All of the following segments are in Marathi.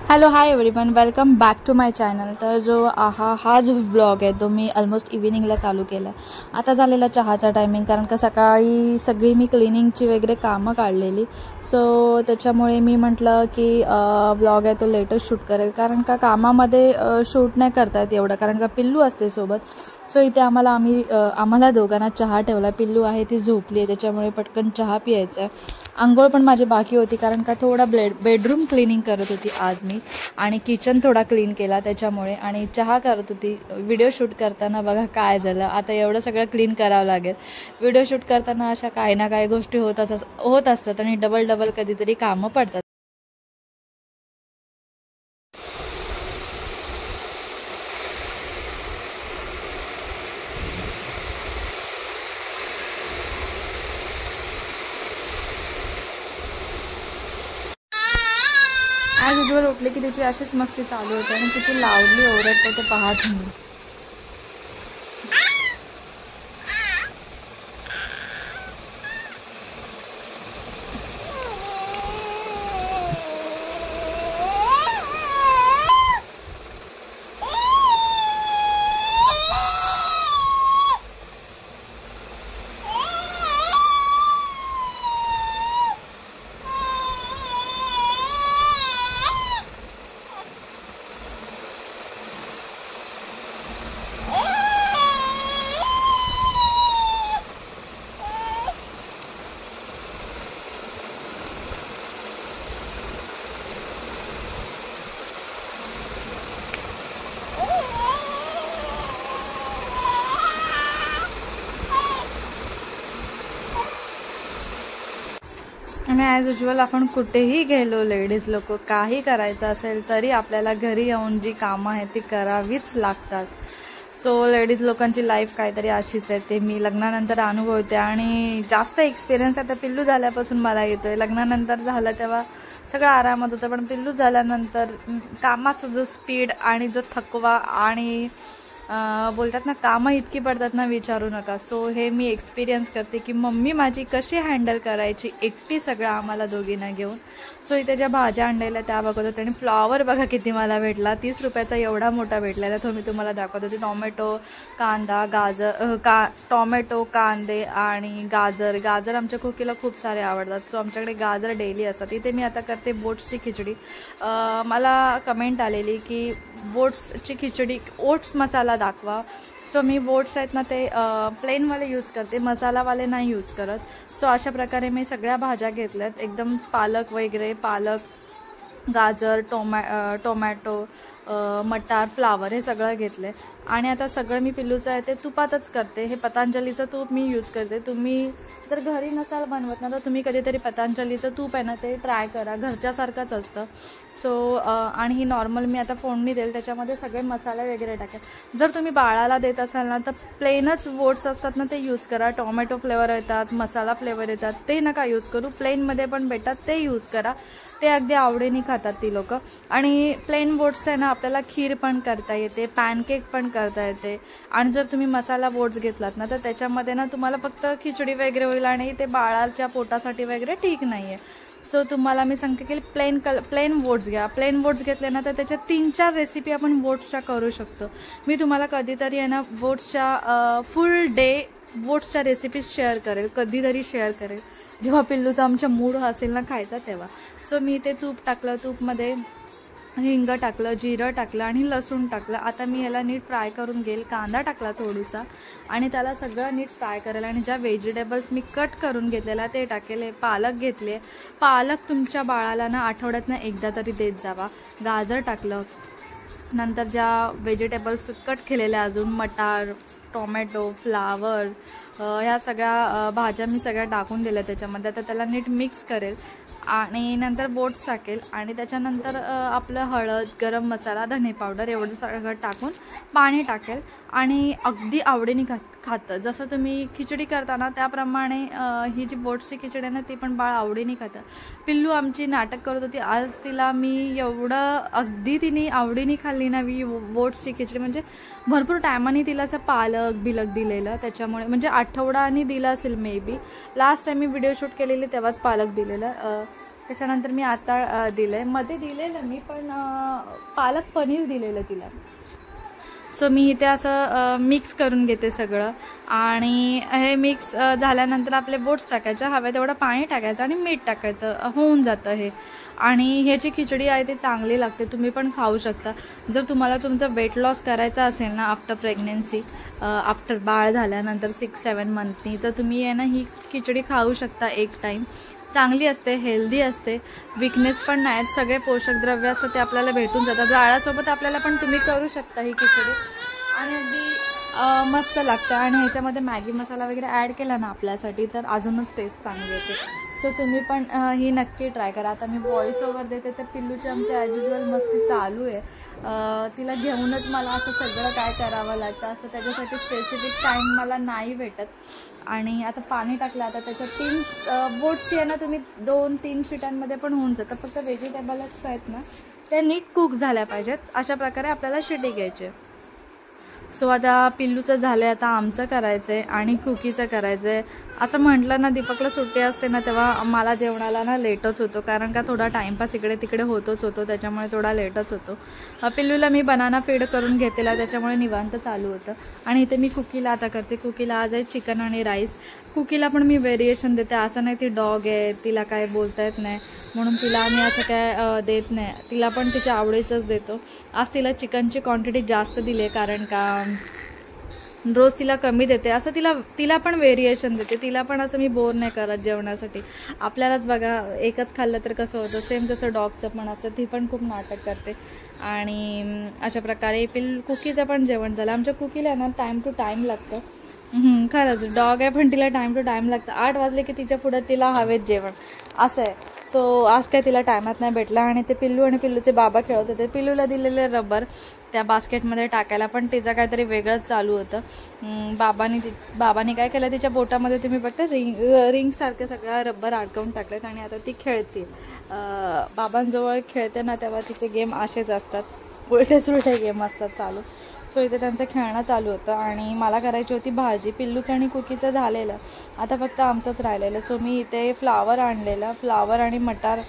Hello hi everyone, welcome back to my channel. तर हा जो ब्लॉग आहे तो मी ऑलमोस्ट इव्हिनिंगला चालू केला आहे. आता झालेला चहाचा टायमिंग, कारण का सकाळी सगळी मी क्लिनिंगची वगैरे कामं काढलेली. सो त्याच्यामुळे मी म्हटलं की ब्लॉग आहे तो लेटेस्ट शूट करेल, कारण का कामामध्ये शूट नाही करता येत एवढं, कारण का पिल्लू असते सोबत. सो इथे आम्हाला दोघांना चहा ठेवला. पिल्लू आहे ती झोपली आहे, त्याच्यामुळे पटकन चहा पियायचा आहे. आंघोळ पण माझी बाकी होती, कारण का थोडा बेडरूम क्लिनिंग करत होती आज मी, आणि किचन थोडा क्लीन केला त्याच्यामुळे, आणि चहा करत होती. व्हिडिओ शूट करताना बघा काय झालं, आता एवढं सगळं क्लीन करावं लागेल. व्हिडिओ शूट करताना अशा काही ना काही गोष्टी होत असतात आणि डबल कधीतरी कामं पडतात. ॲज युजल उठले की तिची अशीच मस्ती चालू होते, आणि किती लावली ओरडते ते पाहत मी. आणि ॲज युजल आपण कुठेही गेलो, लेडीज लोक काही करायचं असेल तरी आपल्याला घरी येऊन जी कामं आहेत ती करावीच लागतात. सो लेडीज लोकांची लाईफ काहीतरी अशीच आहे, ते मी लग्नानंतर अनुभवते, आणि जास्त एक्सपिरियन्स आता पिल्लू झाल्यापासून मला येतोय. लग्नानंतर झालं तेव्हा सगळं आरामात होतं, पण पिल्लू झाल्यानंतर कामाचा जो स्पीड आणि जो थकवा आणि बोलतात ना, कामं इतकी पडतात ना, विचारू नका. सो हे मी एक्सपिरियन्स करते की मम्मी माझी कशी हँडल करायची एकटी सगळं आम्हाला दोघींना घेऊन. सो इथे ज्या भाज्या आणलेल्या त्या बघत होते, आणि फ्लॉवर बघा किती मला भेटला, 30 रुपयाचा एवढा मोठा भेटलेला, तो मी तुम्हाला दाखवत होते. टॉमॅटो, कांदा, टॉमॅटो, कांदे आणि गाजर आमच्या कुकीला खूप सारे आवडतात. सो आमच्याकडे गाजर डेली असतात. इथे मी आता करते बोट्सची खिचडी. मला कमेंट आलेली की बोट्सची खिचडी, ओट्स मसाला दाखवा. सो मी बोट्स आहेत ना ते प्लेनवाले यूज करते, मसालावाले नाही यूज करत. सो अशा प्रकारे मी सगळ्या भाज्या घेतल्यात, एकदम पालक वगैरे, गाजर, टोमॅटो, मटार, फ्लावर हे सगळं घेतले. आणि आता सगळं मी पिल्लूचं आहे ते तुपातच करते. हे पतंजलीचं तूप मी यूज करते. तुम्ही जर घरी नसाल बनवत ना, तर तुम्ही कधीतरी पतंजलीचं तूप आहे ना ते ट्राय करा, घरच्यासारखंच असतं. सो आणि ही नॉर्मल मी आता फोडणी देईल, त्याच्यामध्ये सगळे मसाले वगैरे टाकेल. जर तुम्ही बाळाला देत असाल ना, तर प्लेनच ओट्स असतात ना ते यूज करा. टोमॅटो फ्लेवर येतात, मसाला फ्लेवर येतात, ते नका यूज करू. प्लेनमध्ये पण भेटतात ते यूज करा, ते अगदी आवडीने खातात ती लोक. आणि प्लेन ओट्स आहे ना, आपल्याला खीर पण करता येते, पॅनकेक पण करता येते. आणि जर तुम्ही मसाला ओट्स घेतलात ना, तर त्याच्यामध्ये ना तुम्हाला फक्त खिचडी वगैरे होईल, आणि ते बाळाच्या पोटासाठी वगैरे ठीक नाही आहे. सो तुम्हाला मी सांगते की प्लेन ओट्स घ्या. प्लेन ओट्स घेतले ना, तर त्याच्या 3-4 रेसिपी आपण ओट्सच्या करू शकतो. मी तुम्हाला कधीतरी आहे ना ओट्सच्या फुल डे ओट्सच्या रेसिपीज शेअर करेल, कधीतरी शेअर करेल, जेव्हा पिल्लूचा आमच्या मूड असेल ना खायचा तेव्हा. सो मी ते तूप टाकलं, तूपमध्ये हिंग टाकलं, जिरं टाकलं आणि लसूण टाकलं. आता मी याला नीट फ्राय करून घेईल. कांदा टाकला थोडासा, आणि त्याला सगळं नीट फ्राय करेल. आणि ज्या व्हेजिटेबल्स मी कट करून घेतलेला ते टाकेल. पालक घेतले. पालक तुमच्या बाळाला ना आठवड्यातनं एकदा तरी देत जावा. गाजर टाकलं. नंतर ज्या व्हेजिटेबल्स कट केलेल्या अजून मटार, टोमॅटो, फ्लावर, ह्या सगळ्या भाज्या मी सगळ्या टाकून दिल्या त्याच्यामध्ये. आता त्याला नीट मिक्स करेल, आणि नंतर बोट्स टाकेल, आणि त्याच्यानंतर आपलं हळद, गरम मसाला, धने पावडर एवढं सगळं टाकून पाणी टाकेल, आणि अगदी आवडीने खातं. जसं तुम्ही खिचडी करताना त्याप्रमाणे ही जी बोट्सची खिचडी आहे ना, ती पण बाळ आवडीने खातं. पिल्लू आमची नाटक करत होती आज. तिला मी एवढं अगदी तिने आवडीने खाल्ली खाल्ली ना मी ओट्सची खिचडी, म्हणजे भरपूर टायमाने तिला असं पालक बिलक दिलेलं, त्याच्यामुळे म्हणजे आठवडानी दिला असेल may be. Last time me video shoot केलेली तेव्हाच पालक दिलेलं, त्याच्यानंतर मी आता दिलं आहे. मध्ये दिलेलं मी पण पालक पनीर दिलेलं तिला. सो मी इथे असं मिक्स करून घेते सगळं, आणि हे मिक्स झाल्यानंतर आपले बोट्स टाकायचे, हवे तेवढं पाणी टाकायचं आणि मीठ टाकायचं, होऊन जातं हे. आणि ह्याची खिचडी आहे ती चांगली लागते, तुम्ही पण खाऊ शकता. जर तुम्हाला तुमचं वेट लॉस करायचं असेल ना आफ्टर प्रेग्नेन्सी, आफ्टर बाळ झाल्यानंतर 6-7 मंथनी, तर तुम्ही आहे ना ही खिचडी खाऊ शकता एक टाईम. चांगली असते, हेल्दी असते, विकनेस पण नाहीत, सगळे पोषक द्रव्य असतात ते आपल्याला भेटून जातात. बाळासोबत आपल्याला पण तुम्ही करू शकता ही खिचडी, आणि अगदी मस्त लागतं. आणि ह्याच्यामध्ये मॅगी मसाला वगैरे ॲड केला ना आपल्यासाठी तर अजूनच टेस्ट चांगली येते. सो तुम्ही पण ही नक्की ट्राय करा. आता मी व्हॉइस ओव्हर देते तर पिल्लूची आमची ॲज युजल मस्ती चालू आहे. तिला घेऊनच मला असं सगळं काय करावं लागतं, असं त्याच्यासाठी स्पेसिफिक टाईम मला नाही भेटत. आणि आता पाणी टाकलं, आता त्याच्यात 3 बोट्स आहे ना तुम्ही 2-3 शिट्यांमध्ये पण होऊन जातं. फक्त व्हेजिटेबल्स आहेत ना त्या नीट कुक झाल्या पाहिजेत, अशा प्रकारे आपल्याला शिटी घ्यायची. सो आता पिल्लूचं झालं आहे, आता आमचं करायचं आहे आणि कुकीचं करायचं आहे. असं म्हटलं ना दीपकला सुट्टी असते ना तेव्हा मला जेवणाला ना लेटच होतो, कारण का थोडा टाईमपास इकडे तिकडे होतोच होतो, त्याच्यामुळे थोडा लेटच होतो. पिल्लूला मी बनाना फीड करून घेतलेला, त्याच्यामुळे निवांत चालू होतं. आणि इथे मी कुकीला आता करते. कुकीला आज आहे चिकन आणि राईस. कुकीला पण मी व्हेरिएशन देते, असं नाही ती डॉग आहे तिला काय बोलता येत नाही म्हणून तिला आम्ही असं काय देत नाही, तिला पण तिच्या आवडीचंच देतो. आज तिला चिकनची क्वांटिटी जास्त दिली आहे, कारण का रोज तिला कमी देते, असं तिला पण व्हेरिएशन देते. तिला पण असं मी बोर नाही करत जेवणासाठी. आपल्यालाच बघा एकच खाल्लं तर कसं होतं, सेम तसं डॉगचं पण असतं, ती पण खूप नाटक करते. आणि अशा प्रकारे कुकीचं पण जेवण झालं. आमच्या कुकीला ना टाईम टू टाईम लागतं. खरंच डॉग आहे पण तिला टाईम टू टाईम लागतं. 8 वाजले की तिच्या पुढं तिला हवेत जेवण, असं आहे. सो आज काय तिला टायमात नाही भेटला. आणि ते पिल्लू आणि पिल्लूचे बाबा खेळत होते. पिल्लूला दिलेले रबर त्या बास्केटमध्ये टाकायला, पण तिचं काहीतरी वेगळंच चालू होतं. बाबांनी काय केलं, तिच्या बोटामध्ये तुम्ही बघता रिंगसारखे सगळा रबर अडकवून टाकलेत आणि आता ती खेळते. बाबांजवळ खेळते ना तेव्हा तिचे गेम असेच असतात, उलटे सुलटे गेम असतात चालू. सो इथे त्यांचं खेळणं चालू होतं आणि मला करायची होती भाजी. पिल्लूचं आणि कुकीचं झालेलं, आता फक्त आमचंच राहिलेलं. सो मी इथे फ्लावर आणलेलं, फ्लावर आणि मटार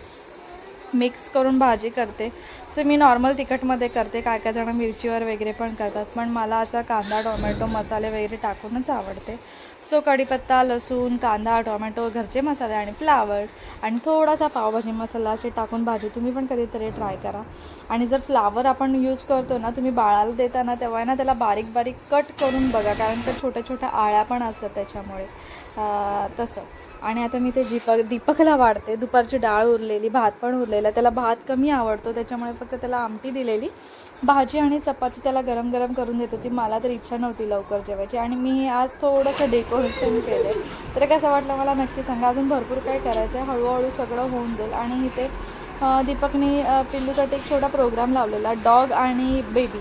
मिक्स करून भाजी करते. सो मी नॉर्मल तिखटमध्ये करते, काय काय जण मिरचीवर वगैरे पण करतात, पण मला असा कांदा टोमॅटो मसाले वगैरे टाकूनच आवडते. सो कढीपत्ता, लसूण, कांदा, टोमॅटो, घरचे मसाले आणि फ्लावर आणि थोडासा पावभाजी मसाला असे टाकून भाजी तुम्ही पण कधीतरी ट्राय करा. आणि जर फ्लावर आपण यूज करतो ना तुम्ही बाळाला देताना, तेव्हा ना त्याला बारीक बारीक कट करून बघा, कारण त्या छोट्या छोट्या आळ्या पण असतात त्याच्यामुळे, तसं. आणि आता मी ते दीपकला वाढते. दुपारची डाळ उरलेली, भात पण उरलेला, त्याला भात कमी आवडतो त्याच्यामुळे फक्त त्याला आमटी दिलेली. भाजी आणि चपाती त्याला गरम गरम करून देत होती. मला तर इच्छा नव्हती लवकर जेवायची आणि मी आज थोडंसं डेकोरेशन केलं. तर कसं वाटलं मला नक्की सांगा. अजून भरपूर काय करायचं आहे, हळूहळू सगळं होऊन जाईल. आणि इथे दीपकने पिल्लूसाठी एक छोटा प्रोग्राम लावलेला, डॉग आणि बेबी,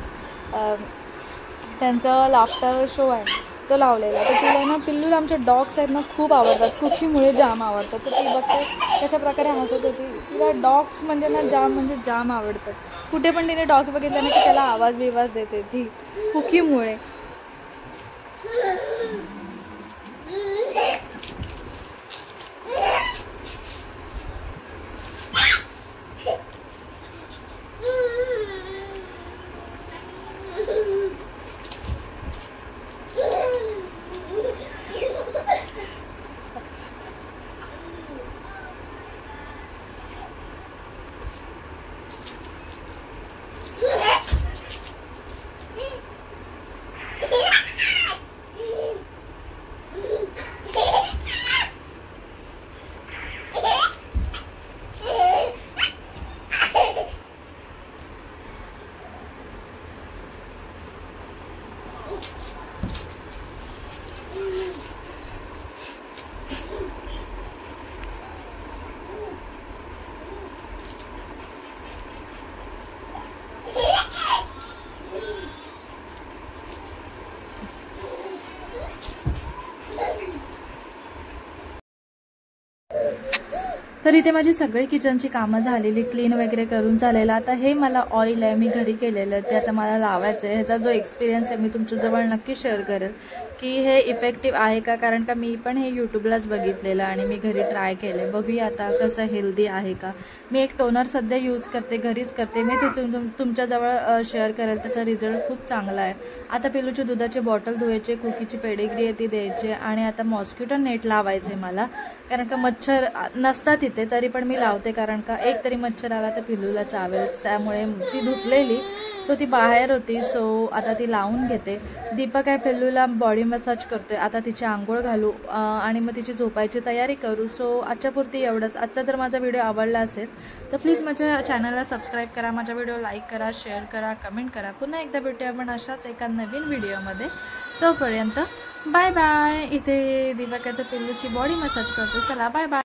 त्यांचं लाफ्टर शो आहे तो लावलेला. तर तिला ना पिल्लूला आमचे डॉग्स आहेत ना खूप आवडतात, कुकीमुळे जाम आवडतात. तर ती बघते कशा प्रकारे हसत होती. तिला डॉग्स म्हणजे ना जाम आवडतात. कुठे पण तिने डॉग बघितलं ना की त्याला आवाज बिवाज देते ती कुकीमुळे. तर इथे माझी सगळी किचनची कामं झालेली, क्लीन वगैरे करून झालेलं. आता हे मला ऑइल आहे, मी घरी केलेलं, ते आता मला लावायचं आहे. ह्याचा जो एक्सपिरियन्स आहे मी तुमच्याजवळ नक्की शेअर करेल की हे इफेक्टिव्ह आहे का, कारण का मी पण हे यूट्यूबलाच बघितलेलं आणि मी घरी ट्राय केले. बघूया आता कसं हेल्दी आहे का. मी एक टोनर सध्या यूज करते, घरीच करते मी, ते तुमच्याजवळ शेअर करेल. त्याचा रिझल्ट खूप चांगला आहे. आता पिलूची दुधाची बॉटल धुवायचे, कुकीची पेडिग्री आहे ती द्यायची आणि आता मॉस्किटो नेट लावायचे मला, कारण का मच्छर नसतात इथे तरी पण मी लावते, कारण का एक तरी मच्छर आला तर पिलूला चावेल. त्यामुळे ती धुतलेली, सो ती बाहेर होती, सो आता ती लावून घेते. दीपक आहे पिल्लूला बॉडी मसाज करतोय. आता तिची आंघोळ घालू आणि मग तिची झोपायची तयारी करू. सो आजच्यापुरती एवढंच. आजचा जर माझा व्हिडिओ आवडला असेल तर प्लीज माझ्या चॅनलला सबस्क्राईब करा, माझा व्हिडिओ लाईक करा, शेअर करा, कमेंट करा. पुन्हा एकदा भेटूया आपण अशाच एका नवीन व्हिडिओमध्ये. तोपर्यंत बाय बाय. इथे दीपक आहे तर पिल्लूची बॉडी मसाज करतो. चला बाय बाय.